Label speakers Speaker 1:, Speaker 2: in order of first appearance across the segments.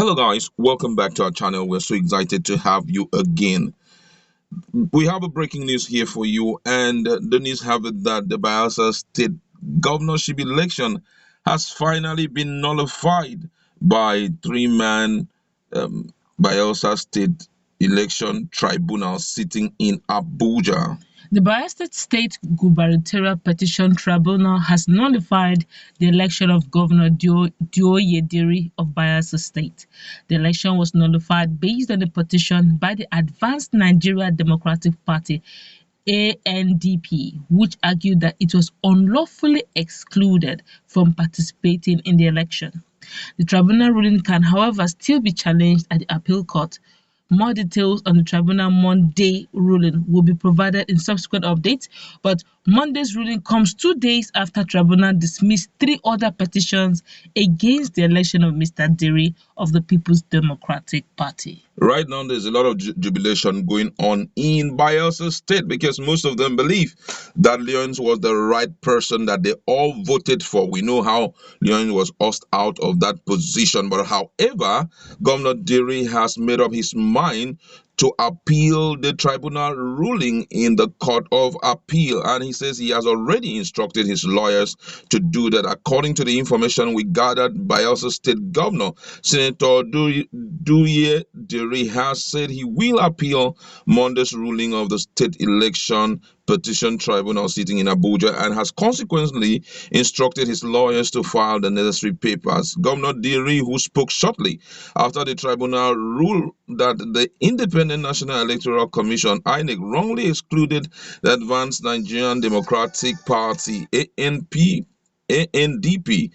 Speaker 1: Hello guys, welcome back to our channel. We're so excited to have you again. We have a breaking news here for you, and the news have it that the Bayelsa state governorship election has finally been nullified by three-man Bayelsa state election tribunal sitting in Abuja.
Speaker 2: The Bayelsa State Gubernatorial Petition Tribunal has nullified the election of Governor Dioyediri of Bayelsa State. The election was nullified based on a petition by the Advanced Nigeria Democratic Party ANDP, which argued that it was unlawfully excluded from participating in the election. The tribunal ruling can, however, still be challenged at the appeal court. More details on the tribunal Monday ruling will be provided in subsequent updates, but Monday's ruling comes 2 days after tribunal dismissed 3 other petitions against the election of Mr. Diri of the People's Democratic Party.
Speaker 1: Right now, there's a lot of jubilation going on in Bayelsa State because most of them believe that Leons was the right person that they all voted for. We know how Leons was ousted out of that position, but however, Governor Diri has made up his mind to appeal the tribunal ruling in the Court of Appeal, and he says he has already instructed his lawyers to do that. According to the information we gathered, Bayelsa State Governor Senator Duye Diri has said he will appeal Monday's ruling of the state election petition tribunal sitting in Abuja and has consequently instructed his lawyers to file the necessary papers. Governor Diri, who spoke shortly after the tribunal ruled that the Independent National Electoral Commission INEC wrongly excluded the Advanced Nigerian Democratic Party ANDP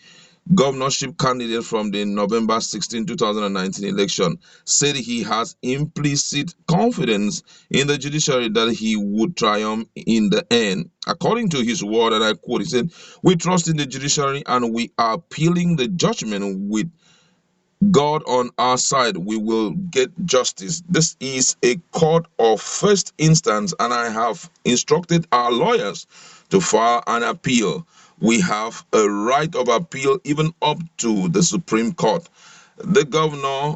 Speaker 1: governorship candidate from the November 16, 2019 election, said he has implicit confidence in the judiciary that he would triumph in the end. According to his word, and I quote, he said, "We trust in the judiciary and we are appealing the judgment with God on our side. We will get justice. This is a court of first instance, and I have instructed our lawyers to file an appeal. We have a right of appeal even up to the Supreme Court." The governor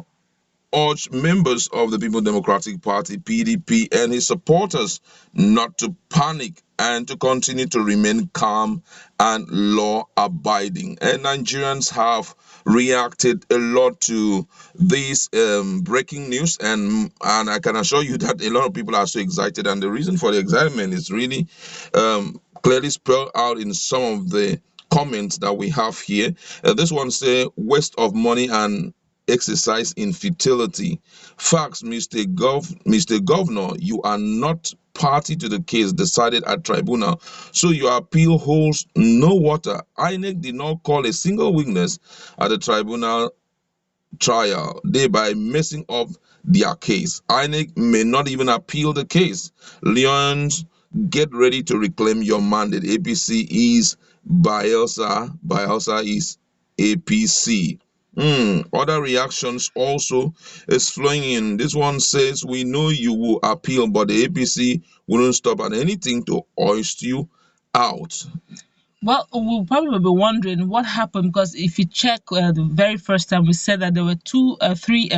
Speaker 1: urged members of the People's Democratic Party, PDP, and his supporters not to panic and to continue to remain calm and law-abiding. And Nigerians have reacted a lot to this breaking news, and I can assure you that a lot of people are so excited, and the reason for the excitement is really clearly spelled out in some of the comments that we have here. This one says, "Waste of money and exercise in futility. Facts, Mr. Governor, you are not party to the case decided at tribunal, so your appeal holds no water. INEC did not call a single witness at the tribunal trial, thereby messing up their case. INEC may not even appeal the case. Leons, get ready to reclaim your mandate. APC is Bayelsa. Bayelsa is APC." Other reactions also is flowing in. This one says, "We know you will appeal, but the APC wouldn't stop at anything to hoist you out."
Speaker 2: Well, we'll probably be wondering what happened, because if you check the very first time, we said that there were three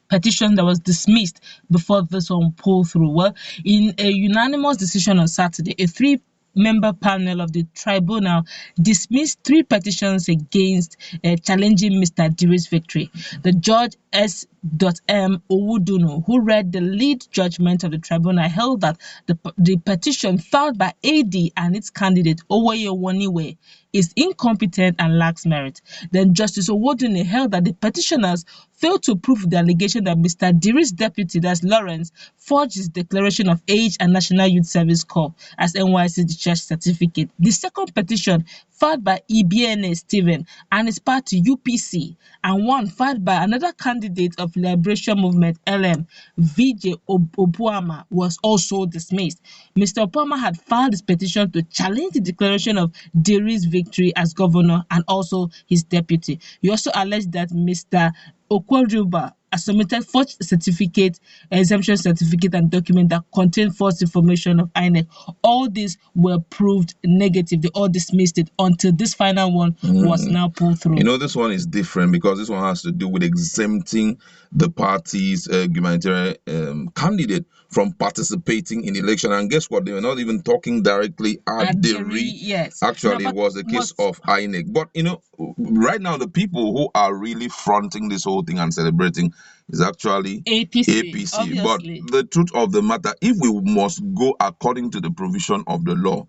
Speaker 2: petitions that was dismissed before this one pulled through. Well, in a unanimous decision on Saturday, a three-member panel of the tribunal dismissed 3 petitions against challenging Mr. Diri's victory. The judge S.M. Owuduno, who read the lead judgment of the tribunal, held that the petition filed by AD and its candidate Owoyewoniwe is incompetent and lacks merit. Then Justice Owuduno held that the petitioners failed to prove the allegation that Mr. Diri's deputy, that's Lawrence, forged his declaration of age and National Youth Service Corps as NYC discharge certificate. The second petition, filed by EBNA Stephen and his party UPC, and one filed by another candidate of Liberation Movement LM, VJ Opuama, was also dismissed. Mr. Opuama had filed his petition to challenge the declaration of Diri's victory as governor and also his deputy. He also alleged that Mr. Okweruba submitted forged certificate, exemption certificate, and document that contained false information of INEC. All these were proved negative. They all dismissed it until this final one was now pulled through.
Speaker 1: You know, this one is different because this one has to do with exempting the party's humanitarian candidate from participating in the election. And guess what? They were not even talking directly at the
Speaker 2: yes.
Speaker 1: Actually, it was the case of INEC. But, you know, right now, the people who are really fronting this whole thing and celebrating is actually
Speaker 2: APC. Obviously.
Speaker 1: But the truth of the matter, if we must go according to the provision of the law,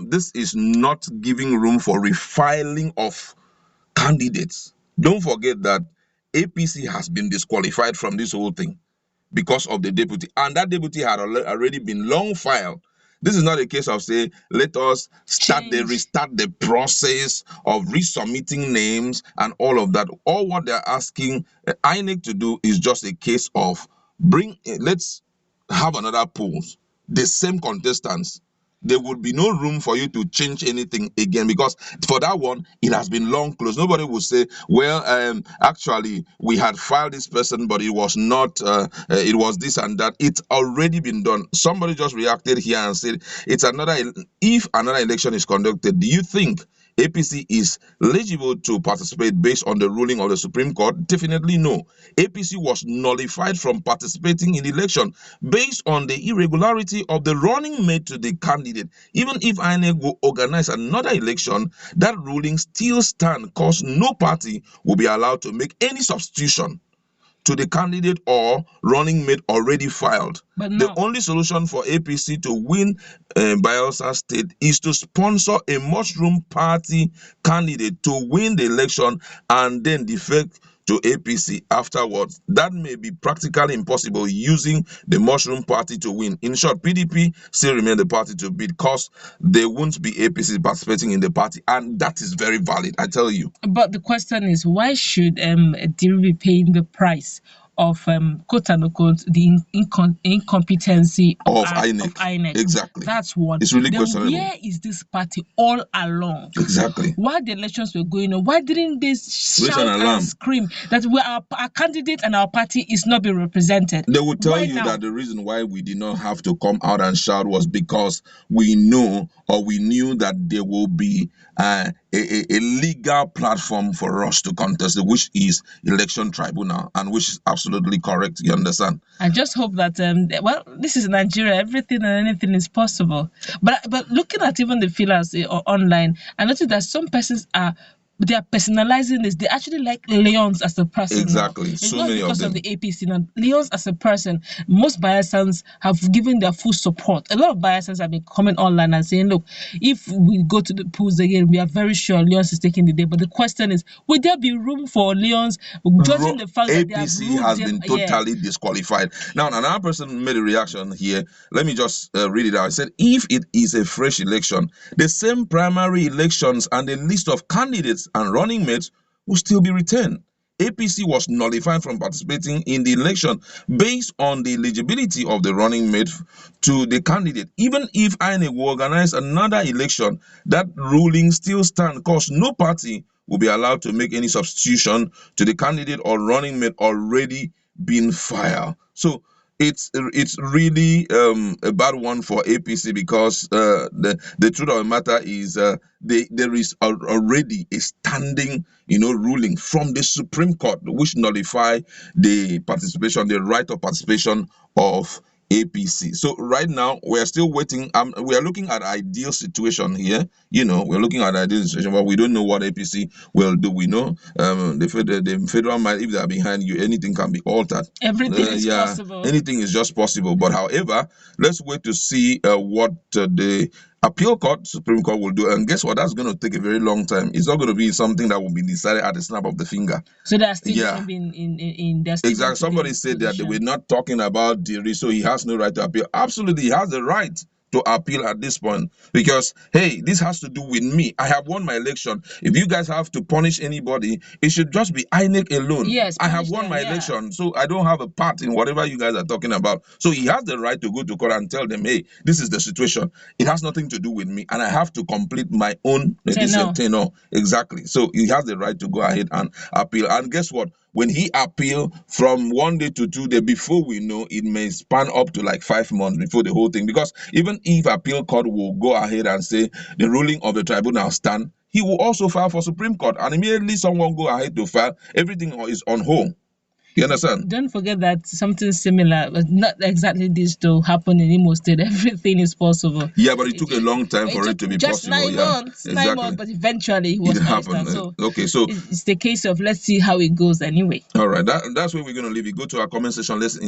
Speaker 1: this is not giving room for refiling of candidates. Don't forget that APC has been disqualified from this whole thing because of the deputy, and that deputy had already been long filed. This is not a case of say let us restart the process of resubmitting names and all of that. All what they're asking INEC to do is just a case of let's have another polls, the same contestants. There would be no room for you to change anything again, because for that one it has been long closed. Nobody will say, well, actually we had filed this person but it was not it was this and that. It's already been done. Somebody just reacted here and said it's if another election is conducted, do you think APC is eligible to participate based on the ruling of the Supreme Court? Definitely no. APC was nullified from participating in the election based on the irregularity of the running mate to the candidate. Even if INEC will organize another election, that ruling still stands, because no party will be allowed to make any substitution to the candidate or running mate already filed.
Speaker 2: But no.
Speaker 1: The only solution for APC to win Bayelsa State is to sponsor a mushroom party candidate to win the election and then defect to APC afterwards. That may be practically impossible using the mushroom party to win. In short, PDP still remain the party to beat because there won't be APC participating in the party, and that is very valid, I tell you.
Speaker 2: But the question is, why should Diri be paying the price of quote unquote the incompetency of INEC?
Speaker 1: Exactly.
Speaker 2: That's one.
Speaker 1: It's really questionable.
Speaker 2: Where is this party all along?
Speaker 1: Exactly.
Speaker 2: While the elections were going on, why didn't they shout and scream that our candidate and our party is not being represented?
Speaker 1: They will tell you that the reason why we did not have to come out and shout was because we knew that there will be a legal platform for us to contest, which is election tribunal, and which is absolutely correct. You understand?
Speaker 2: I just hope that well, this is Nigeria. Everything and anything is possible. But looking at even the fillers online, I noticed that some persons they are personalizing this. They actually like Leons as a person.
Speaker 1: Exactly.
Speaker 2: It's not because of the APC. Now, Leons as a person, most Bayelsans have given their full support. A lot of Bayelsans have been coming online and saying, look, if we go to the polls again, we are very sure Leons is taking the day. But the question is, will there be room for Leons, judging the fact that
Speaker 1: APC has been totally disqualified? Now, another person made a reaction here. Let me just read it out. I said, if it is a fresh election, the same primary elections and the list of candidates and running mates will still be retained. APC was nullified from participating in the election based on the eligibility of the running mate to the candidate. Even if INEC will organize another election, that ruling still stands, because no party will be allowed to make any substitution to the candidate or running mate already been filed. So it's really a bad one for APC, because the truth of the matter is there is already a standing ruling from the Supreme Court which nullify the right of participation of APC. So right now we are still waiting. We are looking at ideal situation here. We're looking at ideal situation, but we don't know what APC will do. We know the federal might, if they are behind you, anything can be altered.
Speaker 2: Everything is possible.
Speaker 1: Anything is just possible. But however, let's wait to see what the appeal court, Supreme Court, will do. And guess what? That's going to take a very long time. It's not going to be something that will be decided at the snap of the finger.
Speaker 2: So that's still in their
Speaker 1: exactly. Somebody said that they were not talking about Diri, so he has no right to appeal. Absolutely, he has the right to appeal at this point, because hey, this has to do with me. I have won my election. If you guys have to punish anybody, it should just be INEC alone.
Speaker 2: Yes,
Speaker 1: I have won my election, so I don't have a part in whatever you guys are talking about. So he has the right to go to court and tell them, hey, this is the situation. It has nothing to do with me, and I have to complete my own tenure. Exactly. So he has the right to go ahead and appeal. And guess what? when he appeal from 1 day to 2 days, before we know, it may span up to like 5 months before the whole thing. Because even if appeal court will go ahead and say the ruling of the tribunal stand, he will also file for Supreme Court, and immediately someone go ahead to file, everything is on hold. You understand?
Speaker 2: Don't forget that something similar, but not exactly this, to happen in Imo State. Everything is possible.
Speaker 1: Yeah, but it took a long time for it to be
Speaker 2: just
Speaker 1: possible.
Speaker 2: 9 months,
Speaker 1: exactly.
Speaker 2: 9 months, but eventually it was
Speaker 1: happened.
Speaker 2: So
Speaker 1: okay, so
Speaker 2: it's the case of let's see how it goes anyway.
Speaker 1: All right, that's where we're going to leave it. Go to our comment section. Let's